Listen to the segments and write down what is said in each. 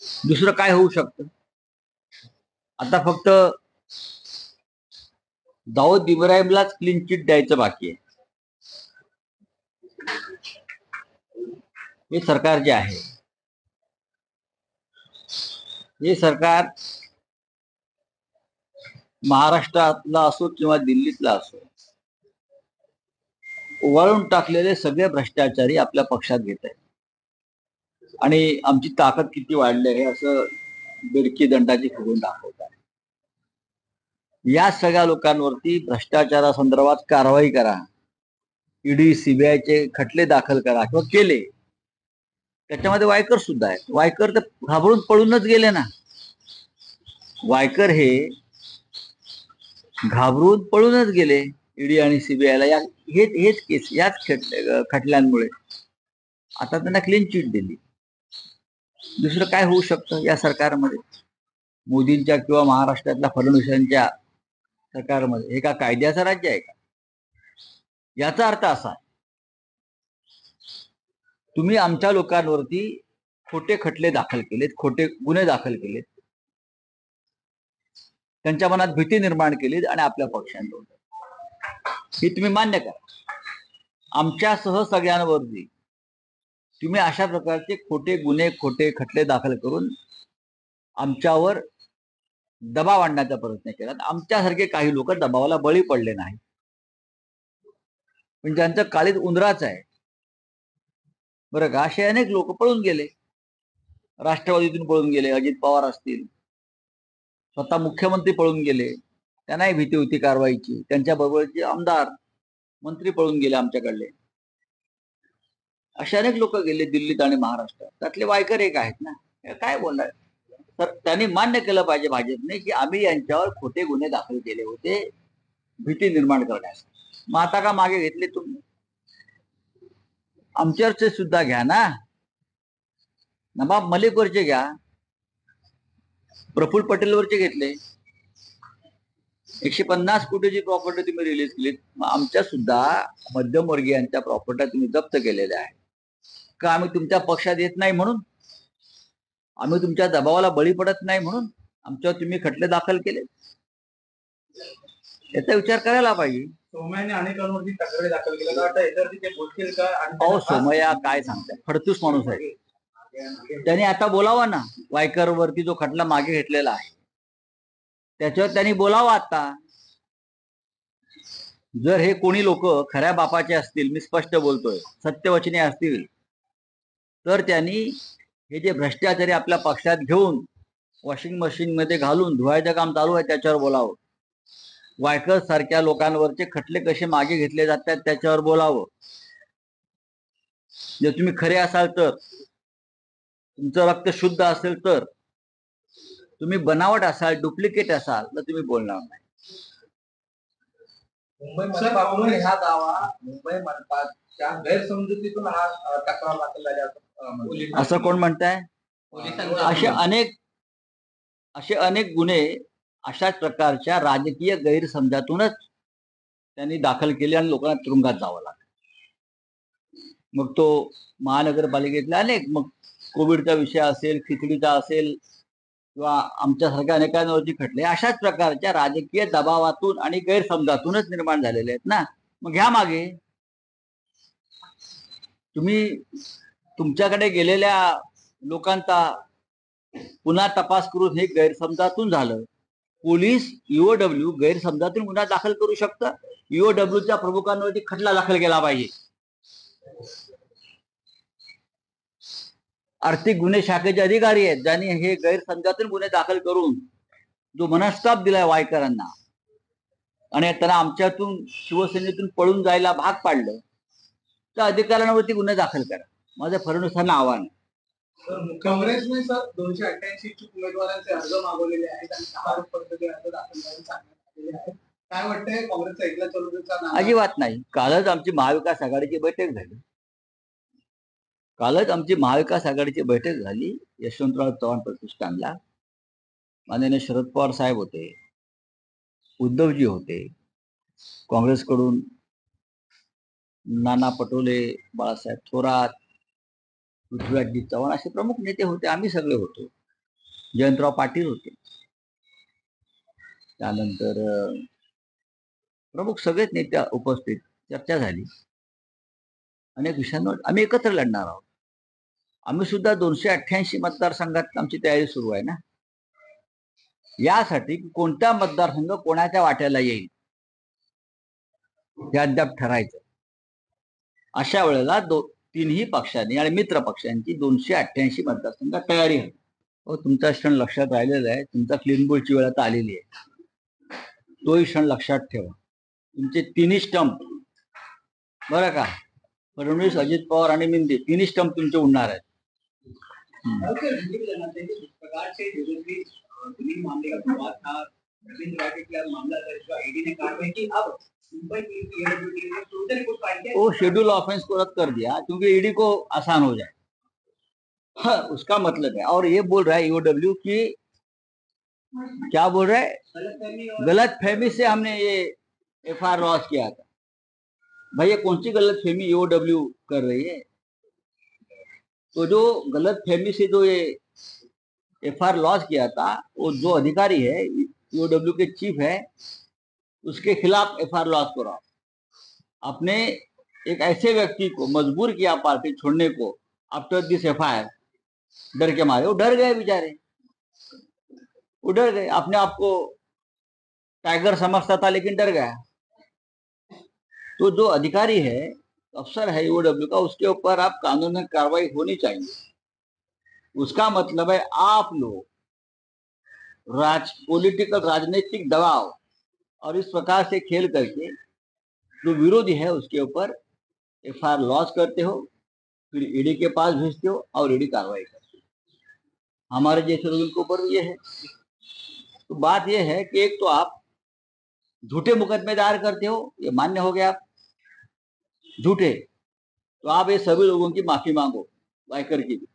दुसरं काय होऊ शकतं? आता फक्त दाऊद इब्राहिमलाच क्लीन चिट द्यायचं बाकी आहे. हे सरकार जे आहे, हे सरकार महाराष्ट्रातला असो किंवा दिल्लीतला असो, ओवाळून टाकलेले सगळे भ्रष्टाचारी आपल्या पक्षात घेत आहेत आणि आमची ताकद किती वाढली आहे असं बिडकी दंडाची फुगून दाखवत आहे. या सगळ्या लोकांवरती भ्रष्टाचारासंदर्भात कारवाई करा, ईडी सीबीआयचे खटले दाखल करा किंवा केले. त्याच्यामध्ये वायकर सुद्धा आहेत. वायकर तर घाबरून पळूनच गेले ना. वायकर हे घाबरून पळूनच गेले ईडी आणि सीबीआयला. हेच केस, याच खटल्यांमुळे आता त्यांना क्लीन चिट दिली. दुसरं काय होऊ शकतं या सरकारमध्ये? मोदींच्या किंवा महाराष्ट्रातल्या फडणवीसांच्या सरकारमध्ये हे का कायद्याचं राज्य आहे का? याचा अर्थ असा, तुम्ही आमच्या लोकांवरती खोटे खटले दाखल केलेत, खोटे गुन्हे दाखल केलेत, त्यांच्या मनात भीती निर्माण केली आणि आपल्या पक्षांवर हे तुम्ही मान्य करा. आमच्यासह सगळ्यांवरती तुम्ही अशा प्रकारचे खोटे गुन्हे, खोटे खटले दाखल करून आमच्यावर दबाव आणण्याचा प्रयत्न केला. आमच्यासारखे काही लोक दबावाला बळी पडले नाही, पण ज्यांचं काळीज उंदराच आहे बरं का, असे अनेक लोक पळून गेले. राष्ट्रवादीतून पळून गेले, अजित पवार असतील, स्वतः मुख्यमंत्री पळून गेले, त्यांनाही भीती होती कारवाईची. त्यांच्या बरोबरचे आमदार मंत्री पळून गेले आमच्याकडले. असे अनेक लोक गेले दिल्लीत आणि महाराष्ट्रात. त्यातले वायकर एक आहेत ना. काय बोलणार? तर त्यांनी मान्य केलं पाहिजे भाजपने की आम्ही यांच्यावर खोटे गुन्हे दाखल केले होते भीती निर्माण करण्यास. मग आता का मागे घेतले तुम्ही? आमच्यावरचे सुद्धा घ्या ना. नवाब मलिकवरचे घ्या, प्रफुल्ल पटेलवरचे घेतले. 150 कोटीची प्रॉपर्टी तुम्ही रिलीज केली. आमच्या सुद्धा मध्यमवर्गीयांच्या प्रॉपर्ट्या तुम्ही जप्त केलेल्या आहेत का? आम्ही तुमच्या पक्षात येत नाही म्हणून? आम्ही तुमच्या दबावाला बळी पडत नाही म्हणून आमच्यावर तुम्ही खटले दाखल केले? याचा विचार करायला पाहिजे. सोमय्याने अनेकांवरती तक्रारी दाखल केल्या, आता याच्यावरती ते बोलतील का? अहो, सोमय्या काय सांगताय, फडतूस माणूस आहे. त्यांनी आता बोलावा ना. वायकर वरती जो खटला मागे घेतलेला आहे त्याच्यावर त्यांनी बोलावं आता. जर हे कोणी लोक खऱ्या बापाचे असतील, मी स्पष्ट बोलतोय, सत्यवचने असतील, तर त्यांनी हे जे भ्रष्टाचारी आपल्या पक्षात घेऊन वॉशिंग मशीन मध्ये घालून धुवायचं काम चालू आहे त्याच्यावर बोलावं. वायकर सारख्या लोकांवरचे खटले कसे मागे घेतले जातात त्याच्यावर बोलावं. जर तुम्ही खरे असाल, तर तुमचं रक्त शुद्ध असेल, तर तुम्ही बनावट असाल, डुप्लिकेट असाल, तर तुम्ही बोलणार नाही. मुंबई हा दावा मुंबई मनपाच्या गैरसमजुतीतून हा तक्रार दाखल झाली असं कोण म्हणताय? असे अनेक गुन्हे अशाच प्रकारच्या राजकीय गैरसमजातूनच त्यांनी दाखल केले आणि लोकांना तुरुंगात जावं लागलं. मग तो महानगरपालिकेतले अनेक, मग कोविडचा विषय असेल, खिचडीचा असेल, किंवा आमच्यासारख्या अनेकांवरती खटले अशाच प्रकारच्या राजकीय दबावातून आणि गैरसमजातूनच निर्माण झालेले आहेत ना. मग घ्या मागे. तुम्ही तुमच्याकडे गेलेल्या लोकांचा पुन्हा तपास करून हे गैरसमजातून झालं. पोलीस ईओडब्ल्यू गैरसमजातून गुन्हा दाखल करू शकतं. ईओडब्ल्यूच्या प्रमुखांवरती खटला दाखल केला पाहिजे. आर्थिक गुन्हे शाखेचे अधिकारी आहेत ज्यांनी हे गैरसमजातून गुन्हे दाखल करून जो मनस्ताप दिलाय वायकरांना आणि त्यांना आमच्यातून शिवसेनेतून पळून जायला भाग पाडलं, त्या अधिकाऱ्यांवरती गुन्हे दाखल करा. माझं फडणवीसांना आव्हान आहे. काँग्रेसने सर 288 इच्छुक उमेदवारांचे अर्ज मागवलेले आहेत आणि 6 पद्धती अर्ज दाखल करायला सांगितलेले आहेत. काय वाटतंय, काँग्रेसचा एकला चलुचा? अजिबात नाही. कालच आमची महाविकास आघाडीची बैठक झाली. यशवंतराव चव्हाण प्रतिष्ठानला माननीय शरद पवार साहेब होते, उद्धवजी होते, काँग्रेसकडून नाना पटोले, बाळासाहेब थोरात, पृथ्वीराजजी चव्हाण असे प्रमुख नेते होते. आम्ही सगळे होतो. जयंतराव पाटील होते, त्यानंतर प्रमुख सगळेच नेते उपस्थित, चर्चा झाली. अनेक विषयांवर आम्ही एकत्र लढणार आहोत. आम्ही सुद्धा 288 मतदारसंघात आमची तयारी सुरू आहे ना. यासाठी कोणता मतदारसंघ कोणाच्या वाट्याला येईल हे अद्याप ठरायचं. अशा वेळेला तिन्ही पक्षांनी आणि मित्र पक्षांची 288 मतदारसंघात तयारी आहे. तुमचा क्षण लक्षात राहिलेला आहे. तुमचा क्लीन बोलची वेळ आता आलेली आहे. तोही क्षण लक्षात ठेवा. तुमचे तिन्ही स्टंप, बरं का, फडणवीस, अजित पवार आणि मिंदे, तिन्ही स्टंप तुमचे उडणार आहेत. वो शेड्यूल ऑफेंस को रद्द कर दिया क्योंकि ईडी को आसान हो जाए. हाँ, उसका मतलब है. और ये बोल रहा है ईओडब्ल्यू की, क्या बोल रहा है, गलत फहमी से हमने ये एफआईआर लॉन्च किया था. भाई ये कौन सी गलत फहमी ईओडब्ल्यू कर रही है? तो जो गलत फहमी से जो ये एफआईआर लॉन्च किया था, वो जो अधिकारी है ईओडब्ल्यू के चीफ है, उसके खिलाफ एफआईआर लॉन्च करो. आपने एक ऐसे व्यक्ति को मजबूर किया पार्टी छोड़ने को आफ्टर दिस एफआईआर, डर के मारे. वो डर गए बेचारे, वो डर गए. अपने आप को टाइगर समझता था लेकिन डर गया. तो जो अधिकारी है, अफसर है ईओडब्ल्यू का, उसके ऊपर आप कानूनी कार्रवाई होनी चाहिए. उसका मतलब है आप लोग पॉलिटिकल राजनीतिक दबाव और इस प्रकार से खेल करके जो विरोधी है उसके ऊपर एफआईआर लॉन्च करते हो, फिर ईडी के पास भेजते हो और ईडी कार्रवाई करते हो. हमारे जैसे लोगों के ऊपर ये है. तो बात ये है कि एक तो आप झूठे मुकदमे दायर करते हो, ये मान्य हो गया. आप झूठे, तो आप ये सभी लोगों की माफी मांगो, वाइकर की भी.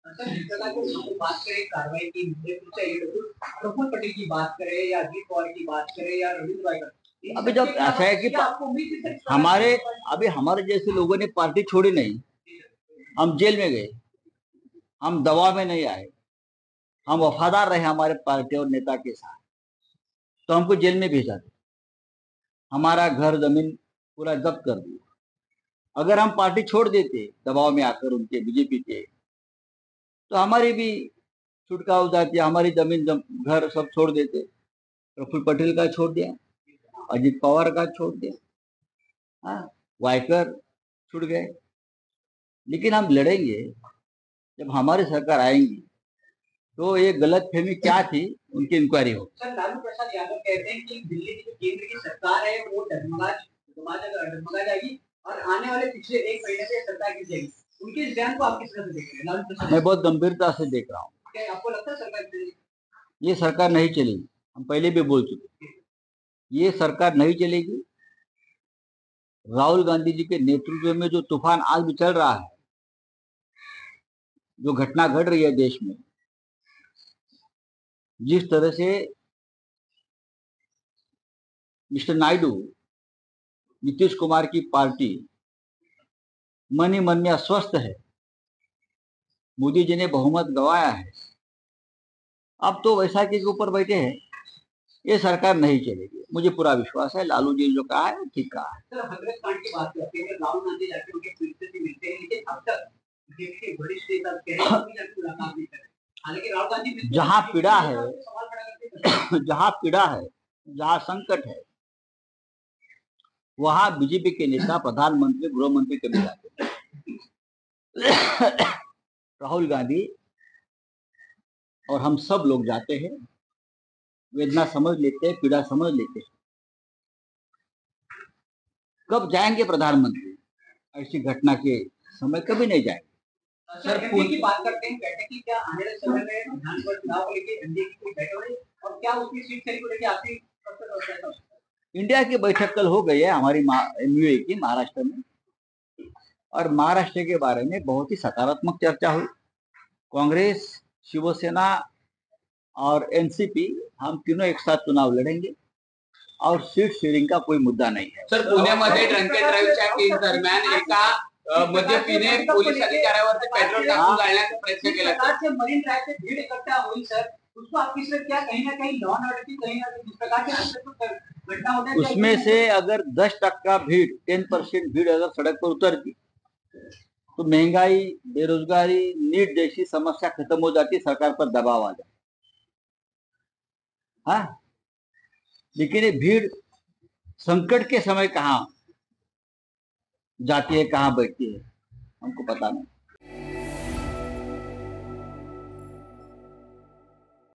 बात करें कार्रवाई की, प्रफुल्ल पटेल की बात करें या अजित पवार की बात करें या रविंद्र वाइकर, अभी जब ऐसा है कि हमारे जैसे लोगों ने पार्टी छोड़ी नहीं, हम जेल में गए, हम दबाव में नहीं आए, हम वफादार रहे हमारे पार्टी और नेता के साथ, तो हमको जेल में भेजा था. हमारा घर जमीन पूरा जब्त कर दिया. अगर हम पार्टी छोड़ देते दबाव में आकर उनके, बीजेपी के, तो हमारी भी छुटका हो जाती. हमारी जमीन घर सब छोड़ देते. प्रफुल्ल पटेल का छोड़ दिया, अजित पवार का छोड़ दिया, हाँ, वाइकर छूट गए. लेकिन हम लड़ेंगे जब हमारी सरकार आएंगी. तो ये गलतफहमी क्या थी, उनकी इंक्वायरी हो. सर, लालू प्रसाद यादव कहते हैं कि दिल्ली की जो केंद्र की सरकार है वो डगमगा जाएगी और आने वाले पिछले एक महीने से सरकार गिर जाएगी. उनके इस बयान को आप किस तरह से देख रहे हैं? लालू प्रसाद, मैं बहुत गंभीरता से देख रहा हूँ. क्या आपको लगता है सरकार, ये सरकार नहीं चलेगी? हम पहले भी बोल चुके, ये सरकार नहीं चलेगी. राहुल गांधी जी के नेतृत्व में जो तूफान आज भी चल रहा है, जो घटना घट रही है देश में, जिस तरह से मिस्टर नायडू, नीतीश कुमार की पार्टी मन ही मन में अस्वस्थ है. मोदी जी ने बहुमत गंवाया है. अब तो वैशाखी के ऊपर बैठे हैं. ये सरकार नहीं चलेगी, मुझे पूरा विश्वास है. लालू जी जो कहा है ठीक कहा है. सर, हजरत खान की बात करते हैं, राहुल गांधी जाके उनके ट्विटर से मिलते हैं, लेकिन अब तक के वरिष्ठ नेता कह रहे हैं कि मुलाकात नहीं करें. हालांकि राहुल गांधी जहां पीड़ा है, जहां पीड़ा है, जहां संकट है, वहां बीजेपी के नेता, प्रधानमंत्री, गृह मंत्री कभी जाते हैं. राहुल गांधी और हम सब लोग जाते हैं, वेदना समझ लेते हैं, पीड़ा समझ लेते हैं. कब जाएंगे प्रधानमंत्री? ऐसी घटना के समय कभी नहीं जाएंगे. सर, एनडीए की बात करते हैं, बैठक की, क्या आने वाले समय में विधानसभा चुनाव को लेकर एनडीए की कोई बैठक है और क्या उसकी सीट शेयरिंग को लेकर आपकी कब तक व्यवस्था है? इंडिया की बैठक कल हो गई है हमारी एमयूए की, महाराष्ट्र में, और महाराष्ट्र के बारे में बहुत ही सकारात्मक चर्चा हुई. कांग्रेस, शिवसेना और एनसीपी, हम तीनों एक साथ चुनाव लड़ेंगे और सीट शेयरिंग का कोई मुद्दा नहीं है. सर, पुण्यामध्ये ड्रंक अँड ड्राईव्हच्या केस दरम्यान एका मद्यपीने पोलीस अधिकाऱ्यावर पेट्रोल टाकून जाळण्याचा प्रयत्न केला. मरीन ड्राईव्ह भीड इकट्ठा होईल सर, उसको आप किस क्या कहीं ना कहीं लॉ एंड ऑर्डर की कहीं ना कहीं जिस प्रकार से घटना होता है उसमें से अगर 10% भीड़ 10% भीड़ अगर सड़क पर उतरती तो महंगाई, बेरोजगारी, नीट जैसी समस्या खत्म हो जाती, सरकार पर दबाव आ जाता। हाँ, लेकिन ये भीड़ संकट के समय कहाँ जाती है, कहाँ बैठती है, हमको पता नहीं।